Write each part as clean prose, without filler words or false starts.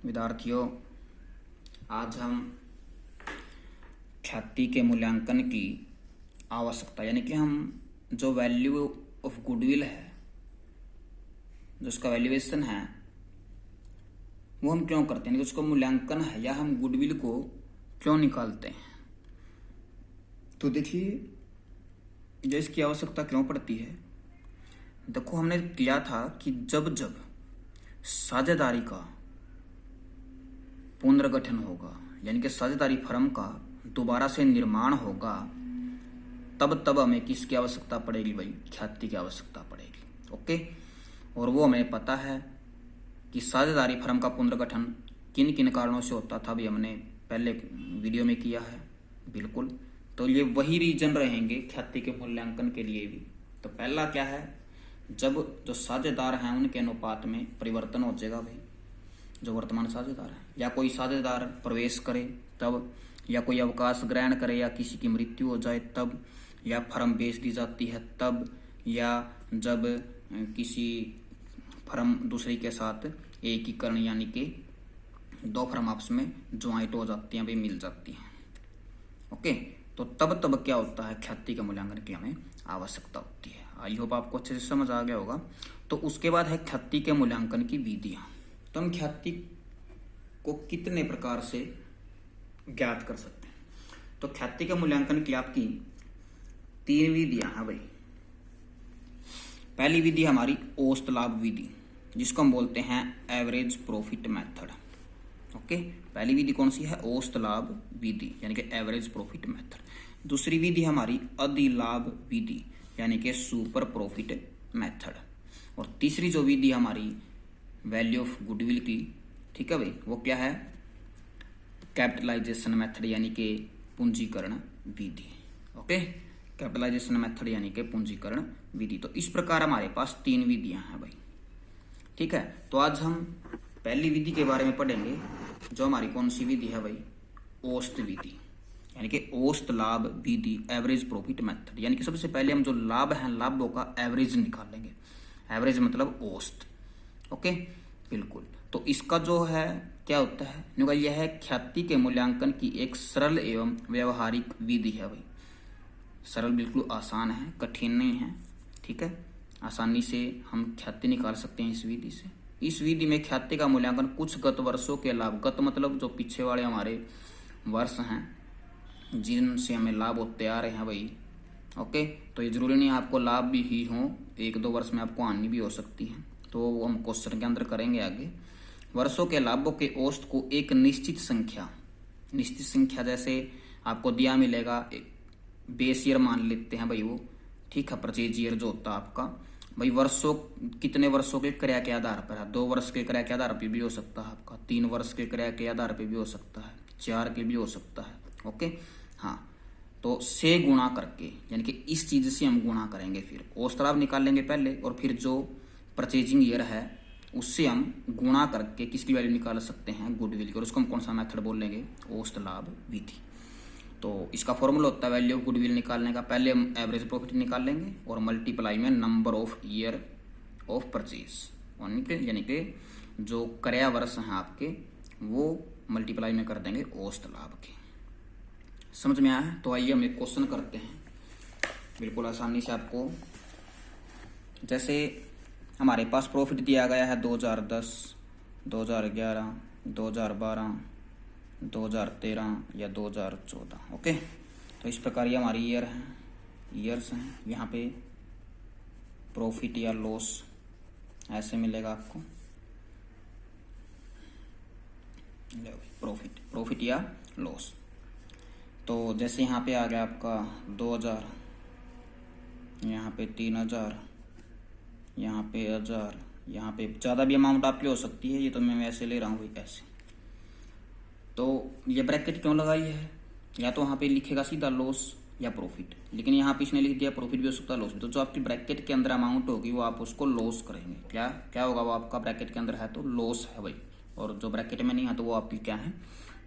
विद्यार्थियों, आज हम ख्याति के मूल्यांकन की आवश्यकता यानी कि हम जो वैल्यू ऑफ गुडविल है, जो उसका वैल्यूएशन है, वो हम क्यों करते हैं, यानी कि उसका मूल्यांकन है या हम गुडविल को क्यों निकालते हैं। तो देखिए, ये इसकी आवश्यकता क्यों पड़ती है। देखो, हमने किया था कि जब जब साझेदारी का पुनर्गठन होगा, यानी कि साझेदारी फर्म का दोबारा से निर्माण होगा, तब तब हमें किसकी आवश्यकता पड़ेगी भाई? ख्याति की आवश्यकता पड़ेगी। ओके, और वो हमें पता है कि साझेदारी फर्म का पुनर्गठन किन किन कारणों से होता था, भी हमने पहले वीडियो में किया है। बिल्कुल, तो ये वही रीजन रहेंगे ख्याति के मूल्यांकन के लिए भी। तो पहला क्या है, जब जो साझेदार हैं उनके अनुपात में परिवर्तन हो जाएगा भाई, जो वर्तमान साझेदार है, या कोई साझेदार प्रवेश करे तब, या कोई अवकाश ग्रहण करे, या किसी की मृत्यु हो जाए तब, या फर्म बेच दी जाती है तब, या जब किसी फर्म दूसरी के साथ एकीकरण यानी कि दो फर्म आपस में ज्वाइंट हो जाती हैं, भी मिल जाती हैं। ओके, तो तब तब क्या होता है, ख्याति के मूल्यांकन की हमें आवश्यकता होती है। आई होप आपको अच्छे से समझ आ गया होगा। तो उसके बाद है ख्याति के मूल्यांकन की विधियां। तो हम ख्याति को कितने प्रकार से ज्ञात कर सकते हैं। तो ख्याति के मूल्यांकन की आपकी 3 विधियां हैं भाई। पहली विधि हमारी औसत लाभ विधि, जिसको हम बोलते हैं एवरेज प्रॉफिट मेथड। ओके, पहली विधि कौन सी है? औसत लाभ विधि, यानी कि एवरेज प्रॉफिट मेथड। दूसरी विधि हमारी अधिलाभ विधि, यानी कि सुपर प्रॉफिट मेथड। और तीसरी जो विधि हमारी वैल्यू ऑफ गुडविल की, ठीक है भाई, वो क्या है? कैपिटलाइजेशन मेथड, यानी कि पूंजीकरण विधि। ओके, कैपिटलाइजेशन मेथड यानी कि पूंजीकरण विधि। तो इस प्रकार हमारे पास 3 विधियां हैं भाई। ठीक है, तो आज हम पहली विधि के बारे में पढ़ेंगे, जो हमारी कौन सी विधि है भाई? औसत विधि, यानी कि औसत लाभ विधि, एवरेज प्रॉफिट मेथड। यानी कि सबसे पहले हम जो लाभ हैं, लाभों का एवरेज निकालेंगे। एवरेज मतलब औसत। ओके, बिल्कुल। तो इसका जो है क्या होता है, यह है ख्याति के मूल्यांकन की एक सरल एवं व्यवहारिक विधि है भाई। सरल बिल्कुल आसान है, कठिन नहीं है। ठीक है, आसानी से हम ख्याति निकाल सकते हैं इस विधि से। इस विधि में ख्याति का मूल्यांकन कुछ गत वर्षों के लाभ, गत मतलब जो पीछे वाले हमारे वर्ष हैं, जिनसे हमें लाभ होते आ रहे हैं भाई। ओके, तो ये जरूरी नहीं है आपको लाभ भी ही हो, 1-2 वर्ष में आपको हानि भी हो सकती है, तो वो हम क्वेश्चन के अंदर करेंगे आगे। वर्षों के लाभों के औसत को एक निश्चित संख्या जैसे आपको दिया मिलेगा, बेस ईयर मान लेते हैं भाई वो। ठीक है, परचेज ईयर जो होता है आपका भाई, वर्षों कितने वर्षों के क्रय के आधार पर है। 2 वर्ष के क्रय के आधार पर भी हो सकता है आपका, 3 वर्ष के क्रय के आधार पर भी हो सकता है, 4 के भी हो सकता है। ओके, हाँ, तो से गुणा करके, यानी कि इस चीज से हम गुणा करेंगे, फिर औसत लाभ निकालेंगे पहले, और फिर जो परचेजिंग ईयर है उससे हम गुणा करके किसकी वैल्यू निकाल सकते हैं? गुडविल की। और उसको हम कौन सा मेथड बोल लेंगे? औसत लाभ विधि। तो इसका फॉर्मूला होता है वैल्यू ऑफ गुडविल निकालने का, पहले हम एवरेज प्रॉफिट निकाल लेंगे और मल्टीप्लाई में number of year of purchase, यानी कि जो क्रय वर्ष हैं आपके, वो मल्टीप्लाई में कर देंगे औसत लाभ के। समझ में आया? तो आइए हम एक क्वेश्चन करते हैं बिल्कुल आसानी से आपको। जैसे हमारे पास प्रॉफिट दिया गया है 2010, 2011, 2012, 2013 या 2014। ओके, तो इस प्रकार ये हमारी ईयर्स हैं। यहाँ पे प्रॉफिट या लॉस ऐसे मिलेगा आपको, प्रॉफिट या लॉस। तो जैसे यहाँ पे आ गया आपका 2000, यहाँ पे 3000, यहाँ पे 1000, यहाँ पे ज़्यादा भी अमाउंट आपकी हो सकती है, ये तो मैं वैसे ले रहा हूँ भाई ऐसे। तो ये ब्रैकेट क्यों लगाई है? या तो वहाँ पे लिखेगा सीधा लॉस या प्रॉफिट, लेकिन यहाँ पे इसने लिख दिया प्रॉफिट भी हो सकता है, लॉस भी। तो जो आपकी ब्रैकेट के अंदर अमाउंट होगी वो आप उसको लॉस करेंगे। क्या होगा? वो आपका ब्रैकेट के अंदर है तो लॉस है भाई, और जो ब्रैकेट में नहीं है तो वो आपकी क्या है?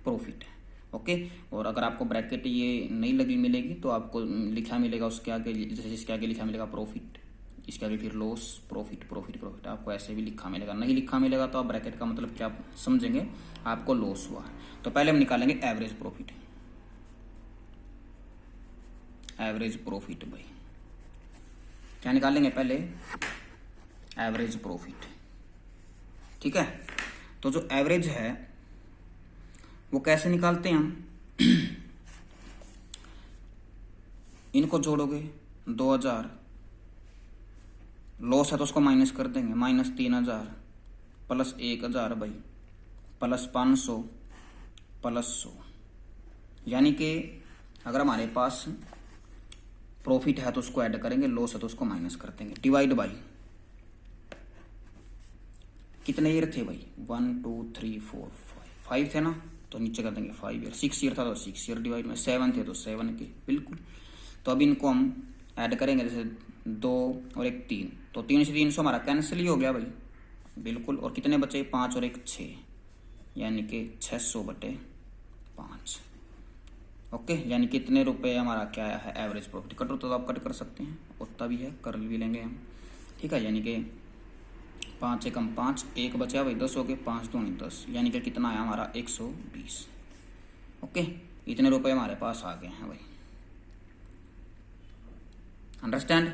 प्रॉफिट है। ओके, और अगर आपको ब्रैकेट ये नहीं लगी मिलेगी तो आपको लिखा मिलेगा उसके आगे, जैसे इसके आगे लिखा मिलेगा प्रॉफिट, इसका भी फिर लॉस, प्रॉफिट, प्रॉफिट, प्रॉफिट। आपको ऐसे भी लिखा मिलेगा, नहीं लिखा मिलेगा तो आप ब्रैकेट का मतलब क्या समझेंगे, आपको लॉस हुआ है। तो पहले हम निकालेंगे एवरेज प्रॉफिट। एवरेज प्रॉफिट भाई क्या निकालेंगे, पहले एवरेज प्रॉफिट। ठीक है, तो जो एवरेज है वो कैसे निकालते हैं हम इनको जोड़ोगे 2000, लॉस है तो उसको माइनस कर देंगे, माइनस 3000 प्लस 1000 भाई प्लस 500 प्लस 100, यानी कि अगर हमारे पास प्रॉफिट है तो उसको ऐड करेंगे, लॉस है तो उसको माइनस कर देंगे, डिवाइड बाई कितने ईयर थे भाई, 1 2 3 4 5 थे ना, तो नीचे कर देंगे 5 ईयर। 6 ईयर था तो 6 ईयर डिवाइड में, 7 थे तो 7 के, बिल्कुल। तो अब इनको हम ऐड करेंगे, जैसे 2 और 1 3, तो 3 से 300 हमारा कैंसिल ही हो गया भाई, बिल्कुल। और कितने बचे, 5 और 1 6, यानी कि 600/5। ओके, यानी कितने रुपए हमारा क्या है, एवरेज प्रॉफिट। कटो तो आप कट कर सकते हैं, उतना भी है, कर भी लेंगे हम। ठीक है, यानी कि 5 एकम 5, 1 बचा भाई, 10 हो गए, 5 दूनी 10, यानी कि कितना आया हमारा 120। ओके, इतने रुपए हमारे पास आ गए हैं भाई, अंडरस्टैंड।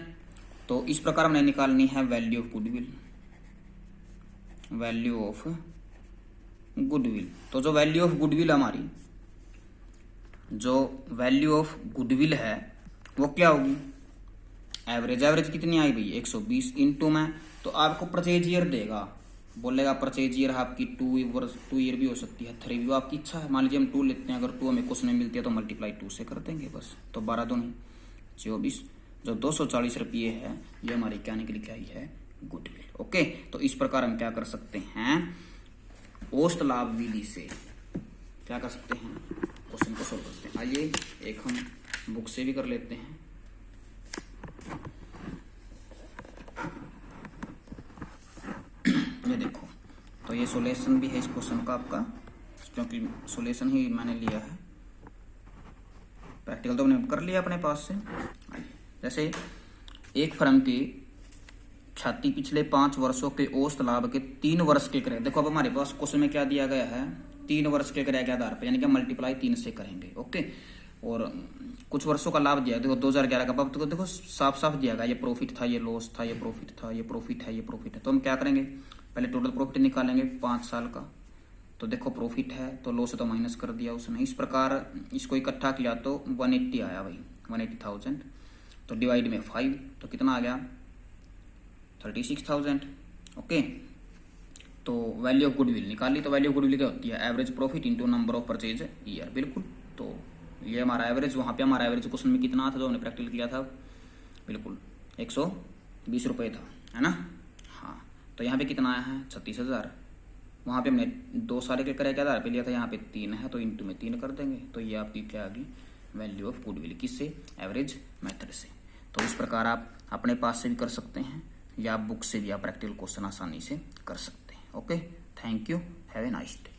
तो इस प्रकार हमने निकालनी है value of goodwill, value of goodwill. तो जो वैल्यू ऑफ गुडविल हमारी, जो वैल्यू ऑफ गुडविल है वो क्या होगी, एवरेज। एवरेज कितनी आई भाई, 120 इंटू में, तो आपको परचेज ईयर देगा, बोलेगा परचेज ईयर आपकी 2 ईयर भी हो सकती है, 3 भी, वो आपकी इच्छा है। मान लीजिए हम 2 लेते हैं, अगर 2 हमें क्वेश्चन में मिलती है तो मल्टीप्लाई 2 से कर देंगे बस, तो 12 दूनी 24। जो 240 रुपये है ये हमारी क्या निकल के आई है, गुडविल। ओके, तो इस प्रकार हम क्या कर सकते हैं, औसत लाभ विधि से क्या कर सकते हैं, क्वेश्चन को सोल्व करते हैं। आइए एक हम बुक से भी कर लेते हैं। ये देखो, तो ये सॉल्यूशन भी है इस क्वेश्चन का आपका, क्योंकि सॉल्यूशन ही मैंने लिया है, प्रैक्टिकल तो मैंने कर लिया अपने पास से। जैसे एक फर्म की ख्याति पिछले 5 वर्षों के औसत लाभ के 3 वर्ष के करें। देखो अब हमारे पास क्वेश्चन में क्या दिया गया है, 3 वर्ष के क्रय के आधार पर, यानी कि मल्टीप्लाई 3 से करेंगे। ओके, और कुछ वर्षों का लाभ दिया है, देखो 2011 का, अब तो देखो साफ साफ दिया गया, ये प्रॉफिट था, ये लॉस था, ये प्रॉफिट था, ये प्रॉफिट है, ये प्रॉफिट है। तो हम क्या करेंगे, पहले टोटल प्रॉफिट निकालेंगे 5 साल का, तो देखो प्रॉफिट है तो लॉस तो माइनस कर दिया उसने। इस प्रकार इसको इकट्ठा किया तो 180 आया भाई, 180,000, तो डिवाइड में 5, तो कितना आ गया 36,000। ओके, तो वैल्यू ऑफ गुडविल निकाली, तो वैल्यू ऑफ गुडविल क्या होती है, average profit into number of purchase year, बिल्कुल। तो ये हमारा एवरेज, वहाँ पे हमारा एवरेज क्वेश्चन में कितना था जो हमने प्रैक्टिकल किया था, बिल्कुल 120 रुपये था, है ना। हाँ, तो यहाँ पे कितना आया है 36,000, वहाँ पे हमने 2 साल के क्रय के आधार पे लिया था, यहाँ पे 3 है तो इंटू में 3 कर देंगे, तो ये आपकी क्या आ गई, वैल्यू ऑफ गुडविल, किससे, एवरेज मेथड से। तो इस प्रकार आप अपने पास से भी कर सकते हैं, या बुक से भी आप प्रैक्टिकल क्वेश्चन आसानी से कर सकते हैं। Okay, thank you, have a nice day.